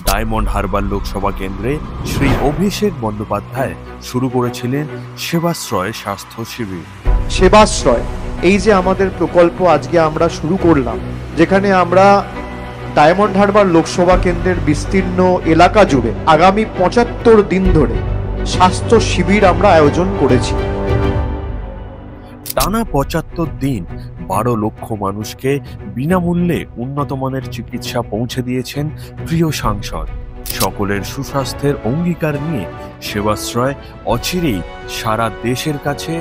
Diamond Harbour Lok Sabha কেন্দ্রে শ্রী অভিষেক বন্দ্যোপাধ্যায় শুরু করেছিলেন সেবাশ্রয় স্বাস্থ্য শিবির। সেবাশ্রয় এই যে আমাদের প্রকল্প আজকে আমরা শুরু করলাম, যেখানে আমরা ডায়মন্ড হারবার লোকসভা কেন্দ্রের বিস্তীর্ণ এলাকা জুড়ে আগামী ৭৫ দিন ধরে স্বাস্থ্য শিবির আমরা আয়োজন করেছি। টানা ৭৫ দিন ১২ লক্ষ মানুষকে বিনামূল্যে উন্নত মানের চিকিৎসা পৌঁছে দিয়েছেন প্রিয় সাংসদ। সকলের সুস্বাস্থ্যের অঙ্গীকার নিয়ে সেবাশ্রয় অচিরেই সারা দেশের কাছে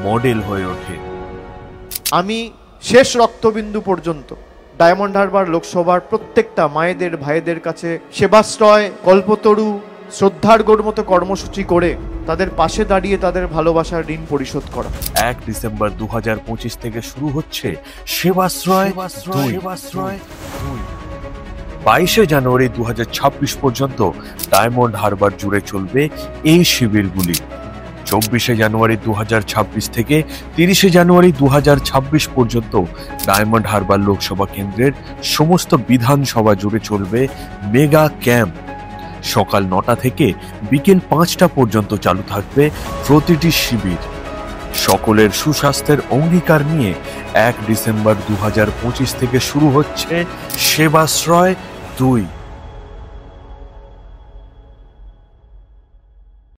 মডেল হয়ে ওঠে। আমি শেষ রক্তবিন্দু পর্যন্ত ডায়মন্ড হারবার লোকসভার প্রত্যেকটা মায়েদের ভাইদের কাছে সেবাশ্রয়, কল্পতরু, শ্রদ্ধার্ঘ্যর মতো কর্মসূচি করে তাদের পাশে দাঁড়িয়ে তাদের ভালোবাসার ঋণ পরিশোধ করা। ১ ডিসেম্বর ২০২৫ থেকে শুরু হচ্ছে সেবাশ্রয় ২২ জানুয়ারি ২০২৬ পর্যন্ত ডায়মন্ড হারবার জুড়ে চলবে এই শিবিরগুলি। ২৪ জানুয়ারি ২০২৬ থেকে ৩০ জানুয়ারি ২০২৬ পর্যন্ত ডায়মন্ড হারবার লোকসভা কেন্দ্রের সমস্ত বিধানসভা জুড়ে চলবে মেগা ক্যাম্প। সকাল ৯টা থেকে বিকেল ৫টা পর্যন্ত চালু থাকবে প্রতিটি শিবির। সকলের সুস্বাস্থ্যের অঙ্গীকার নিয়ে ১ ডিসেম্বর ২০২৫ থেকে শুরু হচ্ছে সেবাশ্রয় ২।